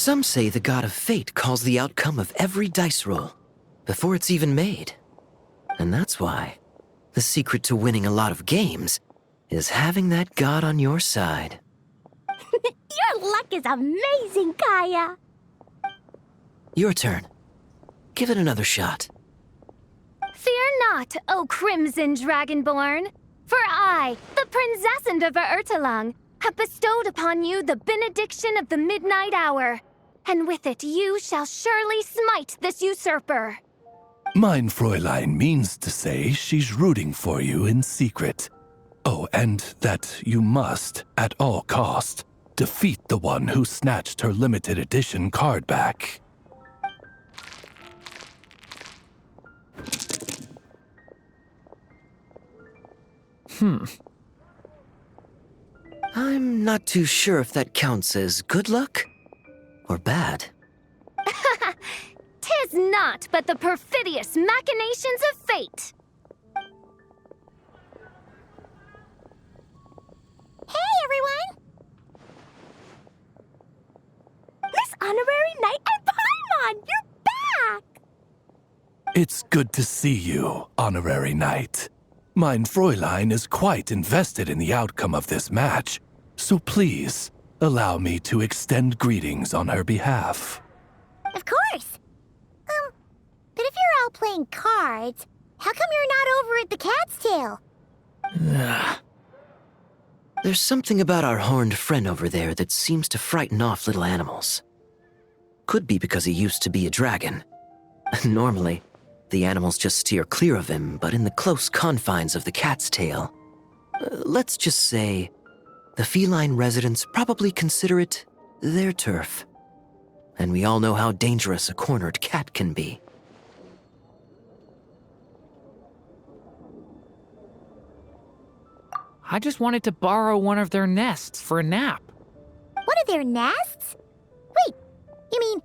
Some say the god of fate calls the outcome of every dice roll before it's even made. And that's why the secret to winning a lot of games is having that god on your side. Your luck is amazing, Kaya. Your turn. Give it another shot. Fear not, O Crimson Dragonborn, for I, the Princess of Ertalang, have bestowed upon you the benediction of the midnight hour, and with it you shall surely smite this usurper. Mein Fräulein means to say she's rooting for you in secret. Oh, and that you must, at all cost, defeat the one who snatched her limited edition card back. I'm not too sure if that counts as good luck or bad. Tis not but the perfidious machinations of fate. Hey, everyone! Miss Honorary Knight and Paimon, you're back! It's good to see you, Honorary Knight. Mein Fräulein is quite invested in the outcome of this match, so please, allow me to extend greetings on her behalf. Of course. But if you're all playing cards, how come you're not over at the Cat's Tail? There's something about our horned friend over there that seems to frighten off little animals. Could be because he used to be a dragon. Normally, the animals just steer clear of him, but in the close confines of the Cat's Tail, let's just say, the feline residents probably consider it their turf. And we all know how dangerous a cornered cat can be. I just wanted to borrow one of their nests for a nap. One of their nests? Wait, you mean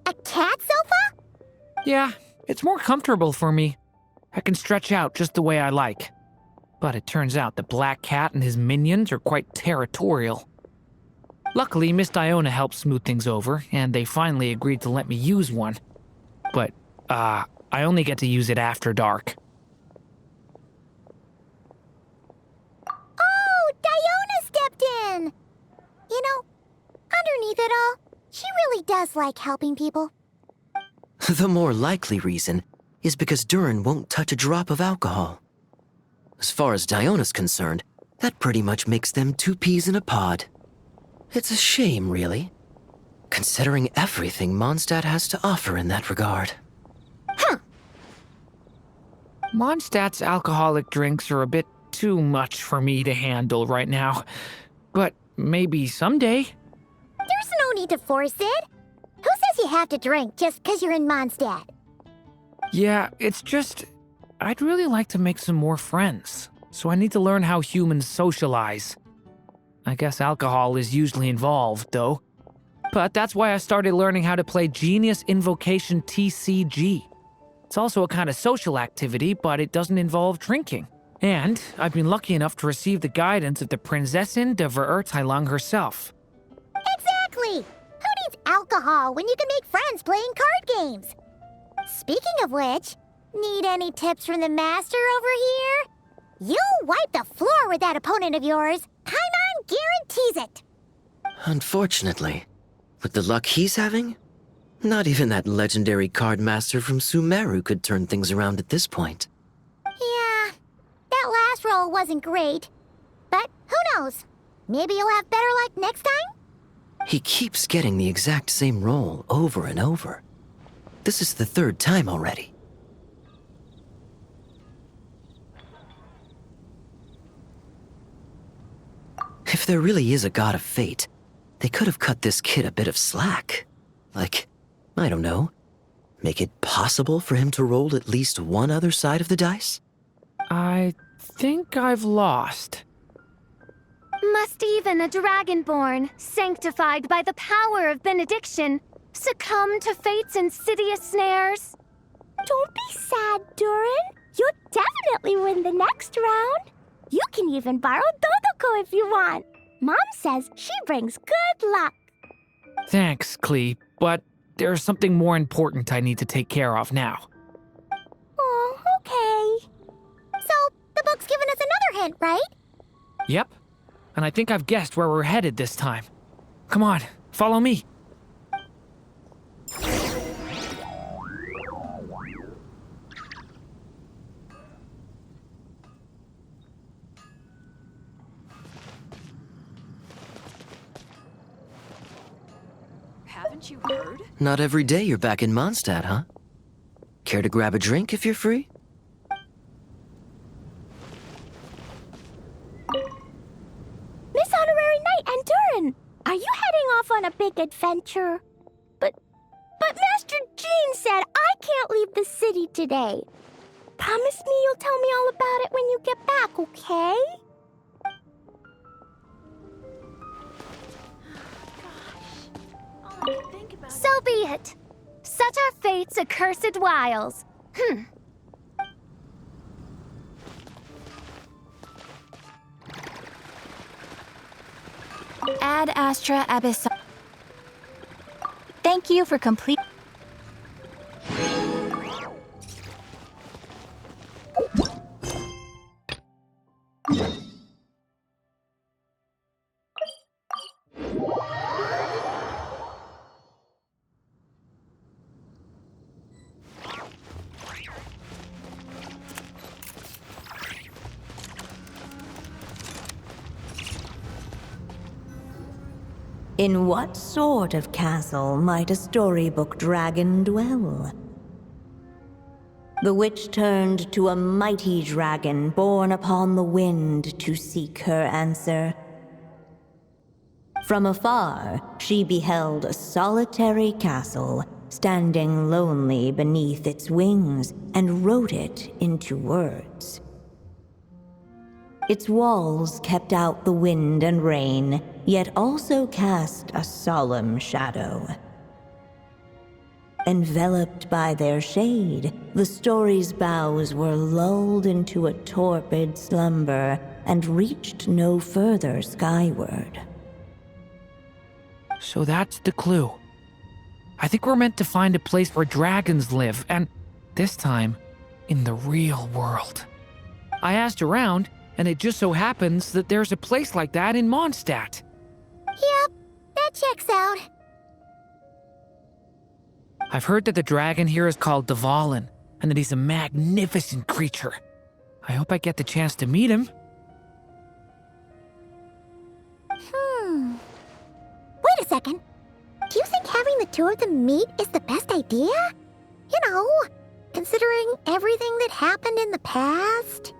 a cat sofa? Yeah, it's more comfortable for me. I can stretch out just the way I like. But it turns out the Black Cat and his minions are quite territorial. Luckily, Miss Diona helped smooth things over, and they finally agreed to let me use one. But, I only get to use it after dark. Oh, Diona stepped in! You know, underneath it all, she really does like helping people. The more likely reason is because Durin won't touch a drop of alcohol. As far as Diona's concerned, that pretty much makes them two peas in a pod. It's a shame, really, considering everything Mondstadt has to offer in that regard. Mondstadt's alcoholic drinks are a bit too much for me to handle right now. But maybe someday. There's no need to force it. Who says you have to drink just because you're in Mondstadt? Yeah, it's just, I'd really like to make some more friends, so I need to learn how humans socialize. I guess alcohol is usually involved, though. But that's why I started learning how to play Genius Invocation TCG. It's also a kind of social activity, but it doesn't involve drinking. And I've been lucky enough to receive the guidance of the Prinzessin de Verurteilung herself. Exactly! Who needs alcohol when you can make friends playing card games? Speaking of which, need any tips from the master over here? You'll wipe the floor with that opponent of yours. Paimon guarantees it. Unfortunately, with the luck he's having, not even that legendary card master from Sumeru could turn things around at this point. Yeah, that last roll wasn't great. But who knows? Maybe you'll have better luck next time? He keeps getting the exact same roll over and over. This is the third time already. If there really is a god of fate, they could have cut this kid a bit of slack. Like, I don't know, make it possible for him to roll at least one other side of the dice? I think I've lost. Must even a dragonborn, sanctified by the power of benediction, succumb to fate's insidious snares? Don't be sad, Durin. You'll definitely win the next round. You can even borrow Dodoko if you want. Mom says she brings good luck. Thanks, Klee, but there's something more important I need to take care of now. Oh, okay. So, the book's given us another hint, right? Yep, and I think I've guessed where we're headed this time. Come on, follow me. Haven't you heard? Not every day you're back in Mondstadt, huh? Care to grab a drink if you're free? Miss Honorary Knight and Durin, are you heading off on a big adventure? But Master Jean said I can't leave the city today. Promise me you'll tell me all about it when you get back, okay? All I can think about So be it. Such are fate's accursed wiles. Ad Astra Abyss. Thank you for complete. In what sort of castle might a storybook dragon dwell? The witch turned to a mighty dragon born upon the wind to seek her answer. From afar, she beheld a solitary castle, standing lonely beneath its wings, and wrote it into words. Its walls kept out the wind and rain, yet also cast a solemn shadow. Enveloped by their shade, the story's boughs were lulled into a torpid slumber and reached no further skyward. So that's the clue. I think we're meant to find a place where dragons live, and this time, in the real world. I asked around, and it just so happens that there's a place like that in Mondstadt. Yep, that checks out. I've heard that the dragon here is called Dvalin, and that he's a magnificent creature. I hope I get the chance to meet him. Wait a second. Do you think having the two of them meet is the best idea? You know, considering everything that happened in the past?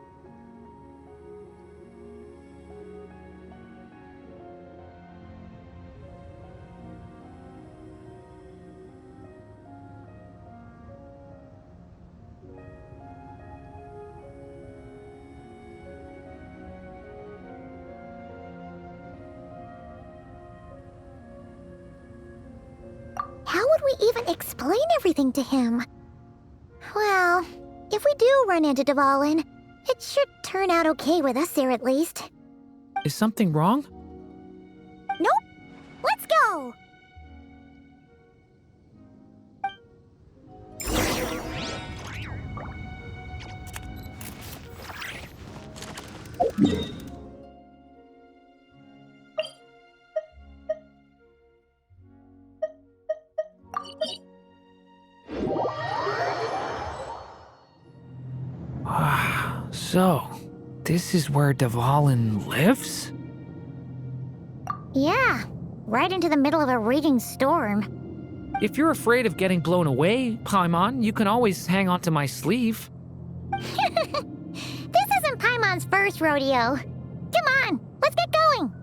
How would we even explain everything to him? Well, if we do run into Dvalin, it should turn out okay with us there at least. Is something wrong? Nope. Let's go! So, this is where Dvalin lives? Yeah, right into the middle of a raging storm. If you're afraid of getting blown away, Paimon, you can always hang onto my sleeve. This isn't Paimon's first rodeo. Come on, let's get going!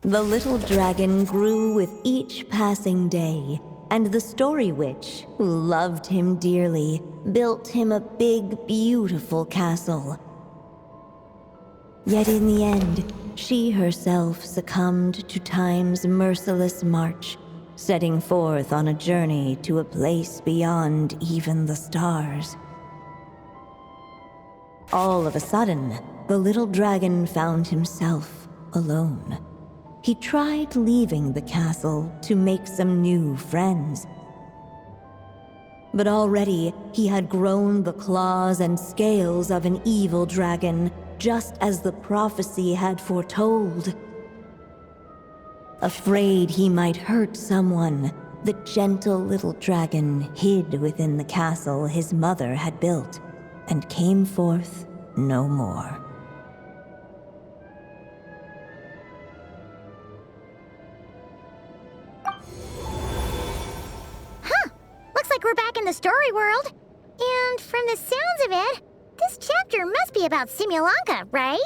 The little dragon grew with each passing day, and the story witch, who loved him dearly, built him a big, beautiful castle. Yet in the end, she herself succumbed to time's merciless march, setting forth on a journey to a place beyond even the stars. All of a sudden, the little dragon found himself alone. He tried leaving the castle to make some new friends. But already he had grown the claws and scales of an evil dragon, just as the prophecy had foretold. Afraid he might hurt someone, the gentle little dragon hid within the castle his mother had built, and came forth no more. Looks like we're back in the story world. And from the sounds of it, this chapter must be about Simulanka, right?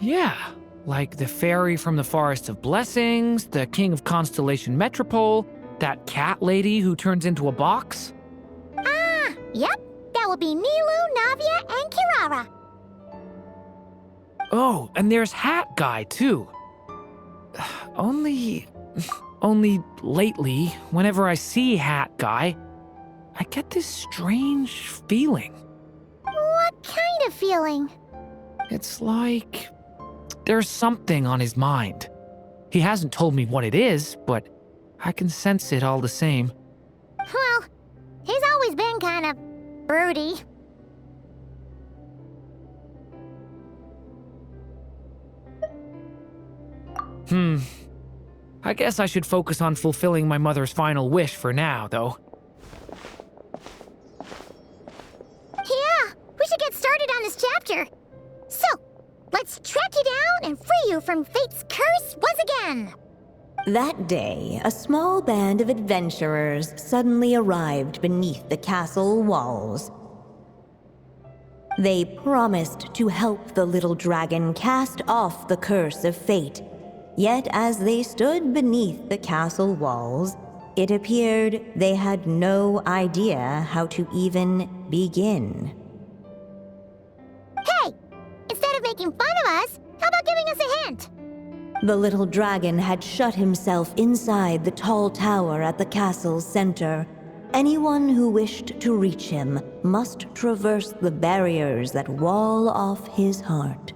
Yeah, like the fairy from the Forest of Blessings, the king of Constellation Metropole, that cat lady who turns into a box. Yep, that will be Nilu, Navia, and Kirara. Oh, and there's Hat Guy, too. Only lately, whenever I see Hat Guy, I get this strange feeling. What kind of feeling? It's like there's something on his mind. He hasn't told me what it is, but I can sense it all the same. Well, he's always been kind of broody. I guess I should focus on fulfilling my mother's final wish for now, though. Yeah, we should get started on this chapter. So, let's track you down and free you from fate's curse once again. That day, a small band of adventurers suddenly arrived beneath the castle walls. They promised to help the little dragon cast off the curse of fate. Yet as they stood beneath the castle walls, it appeared they had no idea how to even begin. Hey, instead of making fun of us, how about giving us a hint? The little dragon had shut himself inside the tall tower at the castle's center. Anyone who wished to reach him must traverse the barriers that wall off his heart,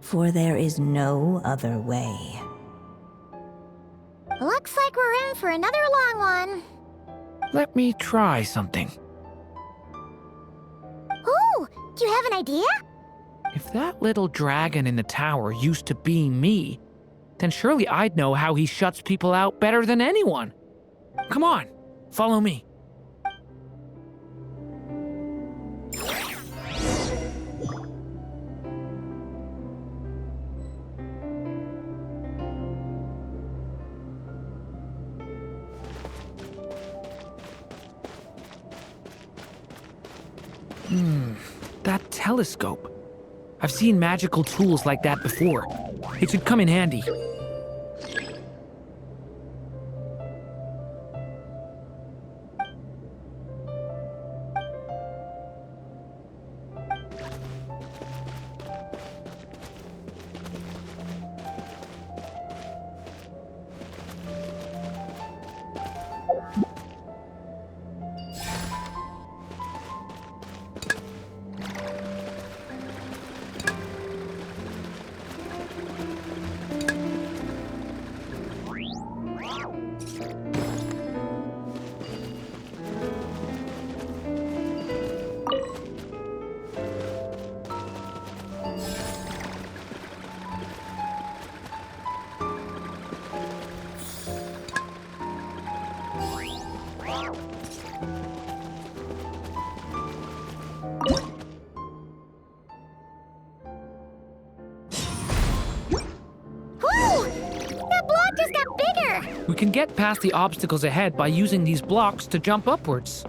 for there is no other way. Looks like we're in for another long one. Let me try something. Ooh, do you have an idea? If that little dragon in the tower used to be me, then surely I'd know how he shuts people out better than anyone. Come on, follow me. That telescope. I've seen magical tools like that before. It should come in handy. We can get past the obstacles ahead by using these blocks to jump upwards.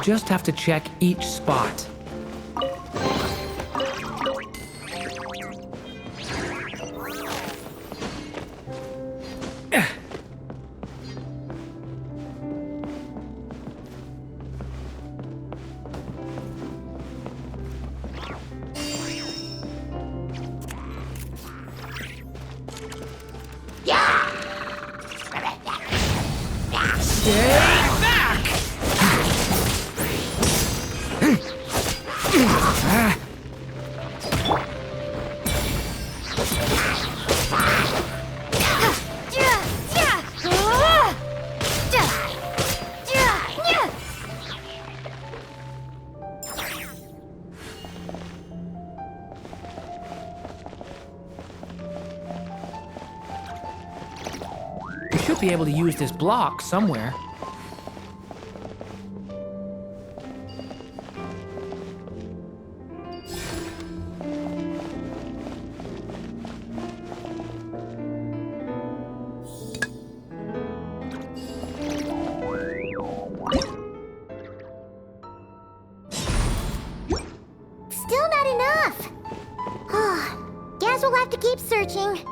Just have to check each spot. Stay back! should be able to use this block somewhere. Still not enough. Guess we'll have to keep searching.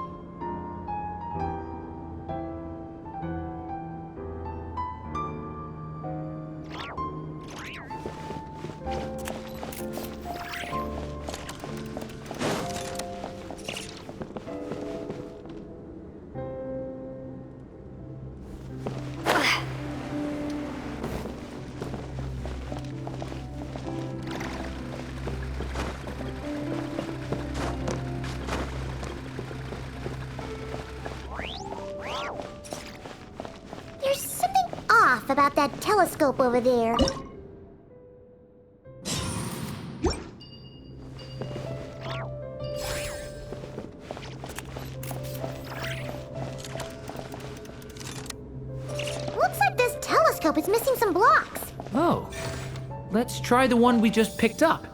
There's something off about that telescope over there. Looks like this telescope is missing some blocks. Oh, let's try the one we just picked up.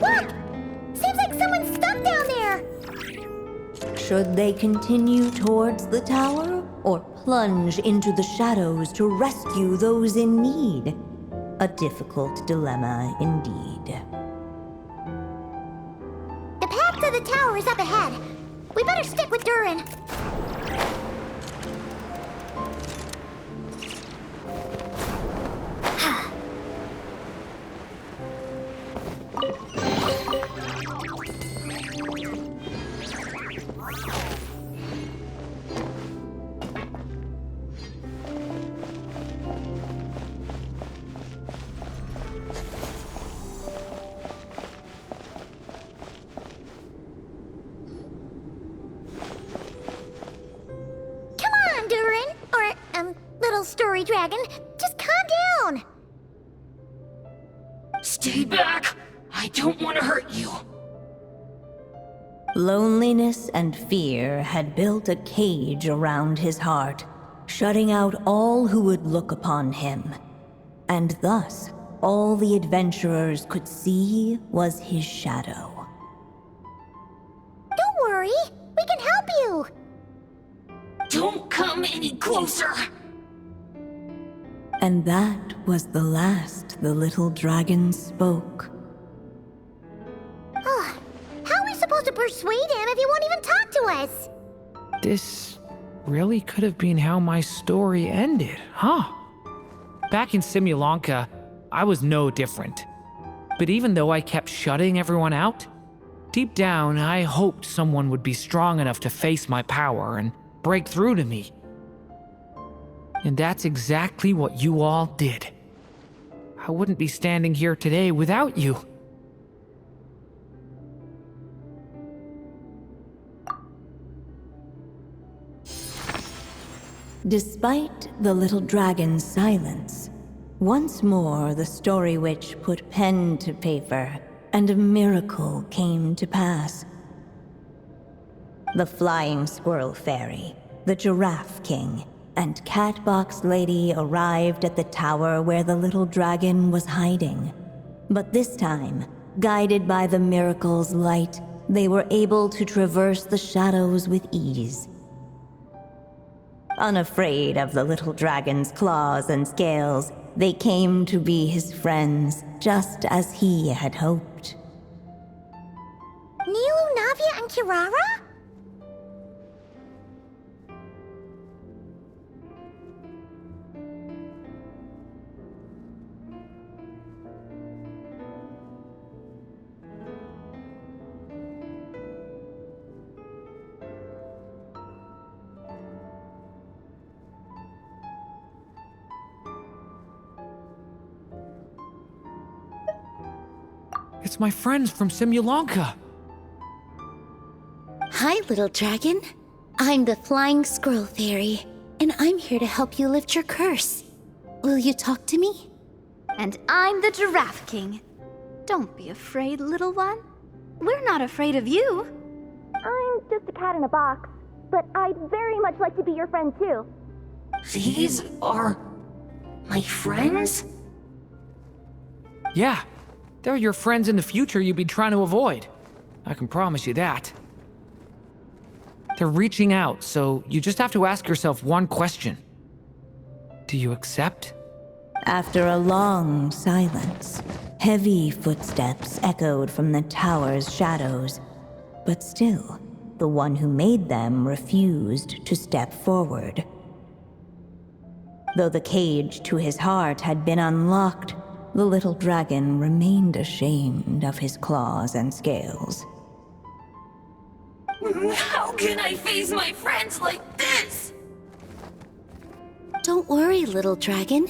Look! Seems like someone's stuck down there. Should they continue towards the tower or plunge into the shadows to rescue those in need? A difficult dilemma indeed. The path to the tower is up ahead. We better stick with Durin. Come on, Durin. Or, little story dragon. Just calm down. Stay back! I don't want to hurt you. Loneliness and fear had built a cage around his heart, shutting out all who would look upon him. And thus, all the adventurers could see was his shadow. Don't worry. We can help you. Don't come any closer! And that was the last the little dragon spoke. How are we supposed to persuade him if he won't even talk to us? This really could have been how my story ended, huh? Back in Simulanka, I was no different. But even though I kept shutting everyone out, deep down I hoped someone would be strong enough to face my power and break through to me. And that's exactly what you all did. I wouldn't be standing here today without you. Despite the little dragon's silence, once more the story witch put pen to paper, and a miracle came to pass. The flying squirrel fairy, the giraffe king, and Catbox Lady arrived at the tower where the little dragon was hiding. But this time, guided by the miracle's light, they were able to traverse the shadows with ease. Unafraid of the little dragon's claws and scales, they came to be his friends, just as he had hoped. Nilu, Navia, and Kirara? It's my friends from Simulanka. Hi, little dragon. I'm the Flying Squirrel Fairy, and I'm here to help you lift your curse. Will you talk to me? And I'm the Giraffe King. Don't be afraid, little one. We're not afraid of you. I'm just a cat in a box, but I'd very much like to be your friend too. These are my friends? Yeah, they're your friends in the future you'd be trying to avoid. I can promise you that. They're reaching out, so you just have to ask yourself one question. Do you accept? After a long silence, heavy footsteps echoed from the tower's shadows. But still, the one who made them refused to step forward. Though the cage to his heart had been unlocked, the little dragon remained ashamed of his claws and scales. How can I face my friends like this? Don't worry, little dragon.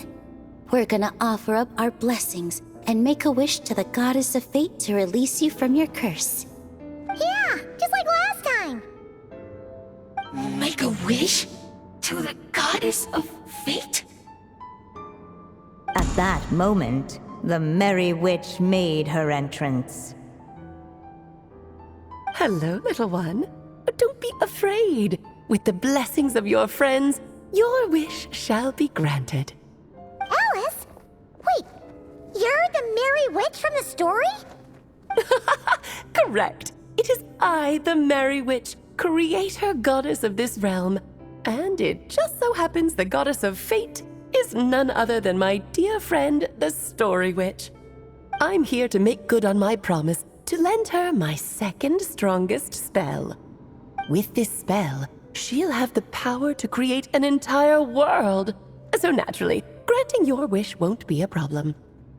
We're gonna offer up our blessings and make a wish to the goddess of fate to release you from your curse. Yeah, just like last time. Make a wish? To the goddess of fate? At that moment, the merry witch made her entrance. Hello, little one. Don't be afraid. With the blessings of your friends, your wish shall be granted. Alice? Wait, you're the Merry Witch from the story? Correct. It is I, the Merry Witch, creator goddess of this realm. And it just so happens the goddess of fate is none other than my dear friend, the Story Witch. I'm here to make good on my promise to lend her my second strongest spell. With this spell, she'll have the power to create an entire world. So naturally, granting your wish won't be a problem.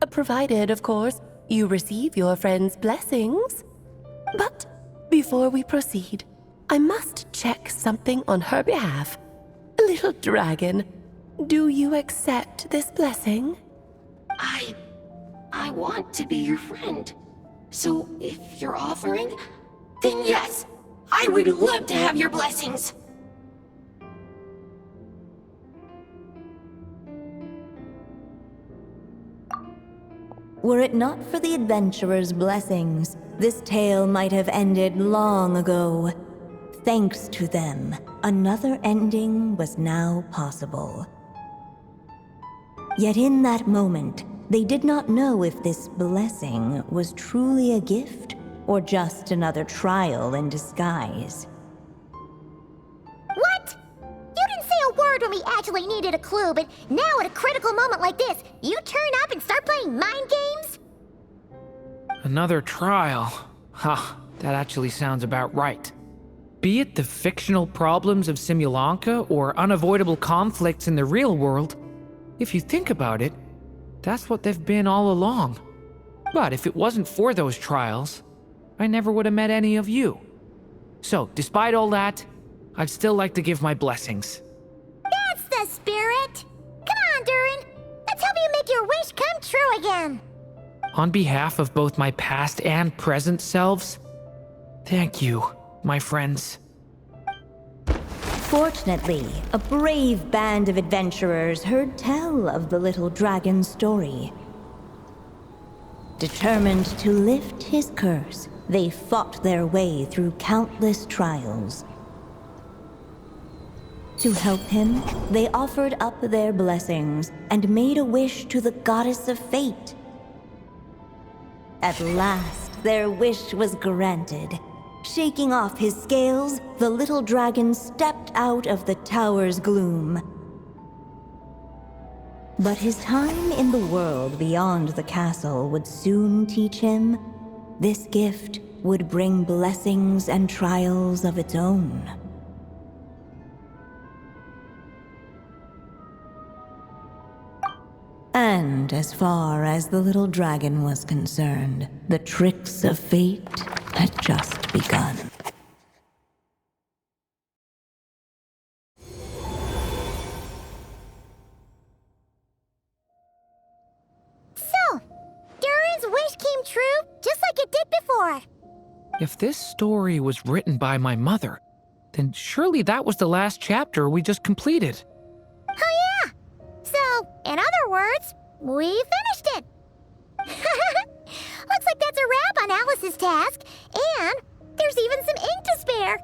Provided, of course, you receive your friend's blessings. But before we proceed, I must check something on her behalf. Little dragon, do you accept this blessing? I want to be your friend. So if you're offering, then yes, I would love to have your blessings. Were it not for the adventurer's blessings, this tale might have ended long ago. Thanks to them, another ending was now possible. Yet in that moment, they did not know if this blessing was truly a gift or just another trial in disguise. What? You didn't say a word when we actually needed a clue, but now at a critical moment like this, you turn up and start playing mind games? Another trial. Ha, that actually sounds about right. Be it the fictional problems of Simulanka or unavoidable conflicts in the real world, if you think about it, that's what they've been all along. But if it wasn't for those trials, I never would have met any of you. So, despite all that, I'd still like to give my blessings. That's the spirit! Come on, Durin! Let's help you make your wish come true again! On behalf of both my past and present selves, thank you, my friends. Fortunately, a brave band of adventurers heard tell of the little dragon's story. Determined to lift his curse, they fought their way through countless trials. To help him, they offered up their blessings and made a wish to the goddess of fate. At last, their wish was granted. Shaking off his scales, the little dragon stepped out of the tower's gloom. But his time in the world beyond the castle would soon teach him this gift would bring blessings and trials of its own. And as far as the little dragon was concerned, the tricks of fate had just begun. So, Durin's wish came true, just like before. If this story was written by my mother, then surely that was the last chapter we just completed. Oh yeah! So, in other words, we finished it. Looks like that's a wrap on Alice's task, and there's even some ink to spare.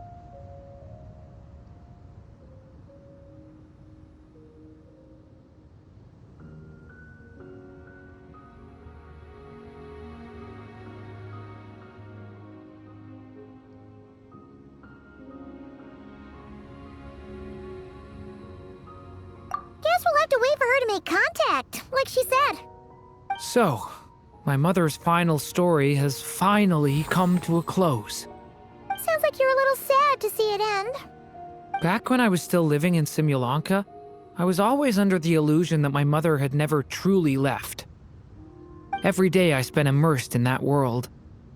Guess we'll have to wait for her to make contact, like she said. So, my mother's final story has finally come to a close. Sounds like you're a little sad to see it end. Back when I was still living in Simulanka, I was always under the illusion that my mother had never truly left. Every day I spent immersed in that world.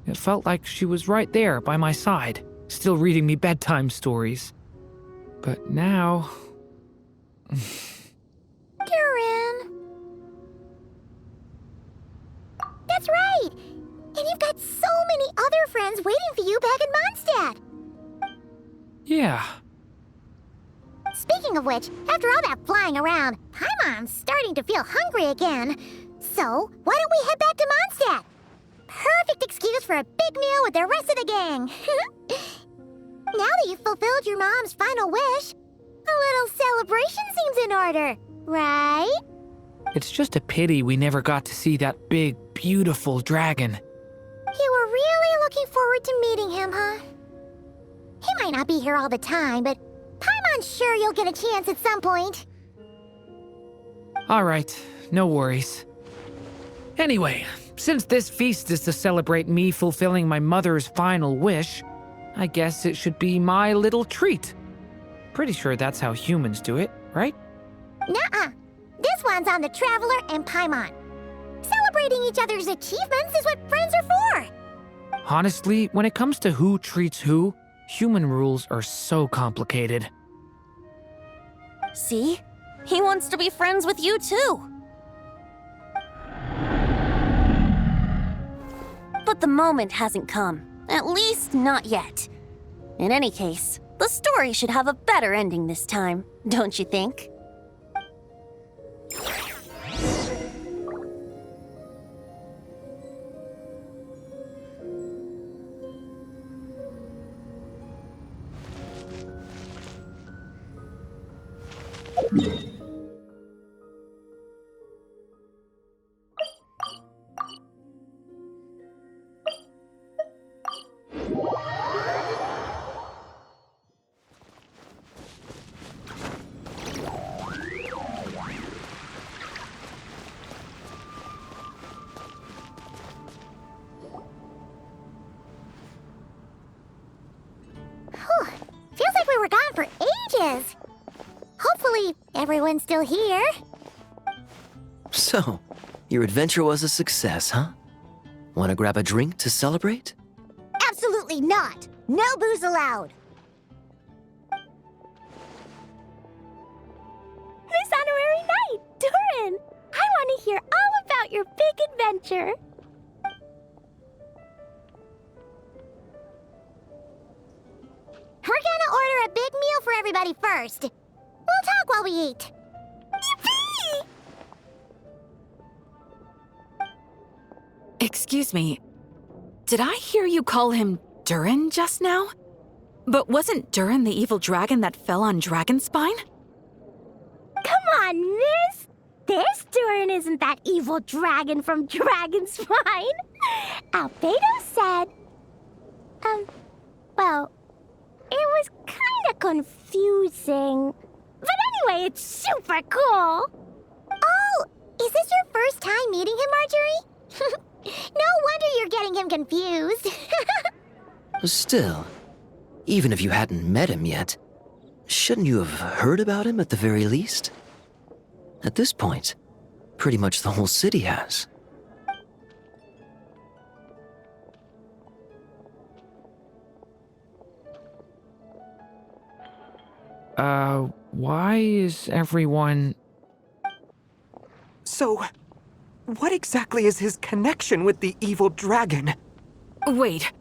It felt like she was right there by my side, still reading me bedtime stories. But now... Durin. That's right! And you've got so many other friends waiting for you back in Mondstadt! Yeah. Speaking of which, after all that flying around, Paimon's starting to feel hungry again. So, why don't we head back to Mondstadt? Perfect excuse for a big meal with the rest of the gang. Now that you've fulfilled your mom's final wish, a little celebration seems in order, right? It's just a pity we never got to see that big, beautiful dragon. You were really looking forward to meeting him, huh? He might not be here all the time, but Paimon's sure you'll get a chance at some point. All right, no worries. Anyway, since this feast is to celebrate me fulfilling my mother's final wish, I guess it should be my little treat. Pretty sure that's how humans do it, right? Nuh-uh. This one's on the Traveler and Paimon. Celebrating each other's achievements is what friends are for. Honestly, when it comes to who treats who, human rules are so complicated. See? He wants to be friends with you, too. But the moment hasn't come. At least, not yet. In any case, the story should have a better ending this time, don't you think? Feels like we were gone for ages. Hopefully, everyone's still here. So, your adventure was a success, huh? Want to grab a drink to celebrate? Absolutely not. No booze allowed. This honorary knight, Durin! I want to hear all about your big adventure. We're gonna order a big meal for everybody first. We'll talk while we eat. Yippee! Excuse me. Did I hear you call him Durin just now? But wasn't Durin the evil dragon that fell on Dragonspine? Come on, miss! This Durin isn't that evil dragon from Dragonspine. Albedo said... well... It was kinda confusing. But anyway, it's super cool. Oh, is this your first time meeting him, Marjorie? No wonder you're getting him confused. Still, even if you hadn't met him yet, shouldn't you have heard about him at the very least? At this point, pretty much the whole city has. Why is everyone... So, what exactly is his connection with the evil dragon? Wait,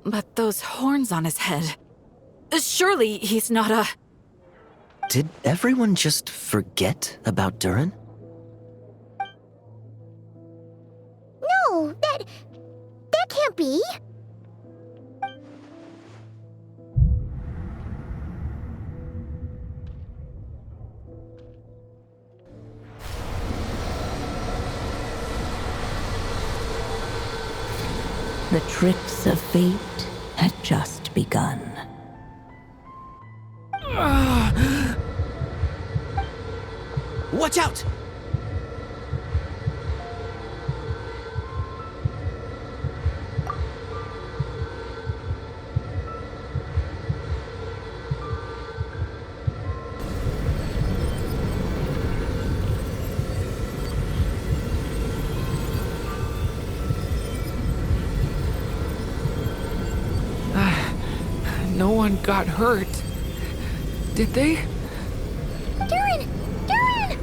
But those horns on his head. Surely he's not a. Did everyone just forget about Durin? No, that can't be. The tricks of fate had just begun. Watch out! No one got hurt. Did they? Durin! Durin!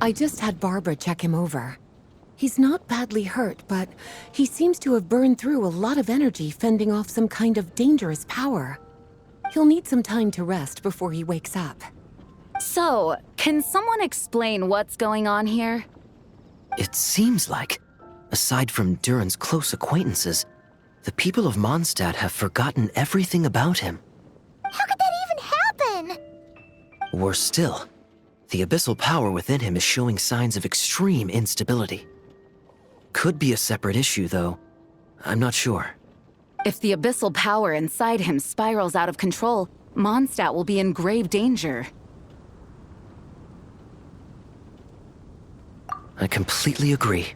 I just had Barbara check him over. He's not badly hurt, but he seems to have burned through a lot of energy fending off some kind of dangerous power. He'll need some time to rest before he wakes up. So, can someone explain what's going on here? It seems like, aside from Durin's close acquaintances, the people of Mondstadt have forgotten everything about him. How could that even happen? Worse still, the abyssal power within him is showing signs of extreme instability. Could be a separate issue, though. I'm not sure. If the abyssal power inside him spirals out of control, Mondstadt will be in grave danger. I completely agree.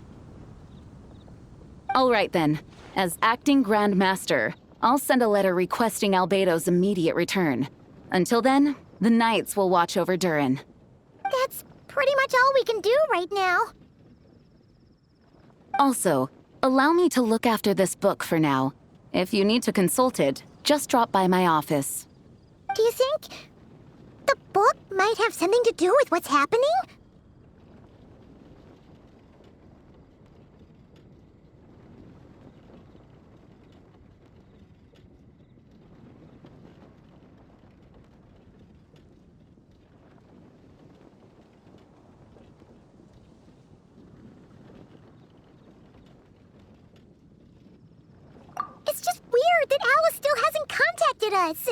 All right then. As acting Grand Master, I'll send a letter requesting Albedo's immediate return. Until then, the Knights will watch over Durin. That's pretty much all we can do right now. Also, allow me to look after this book for now. If you need to consult it, just drop by my office. Do you think the book might have something to do with what's happening? It's just weird that Alice still hasn't contacted us.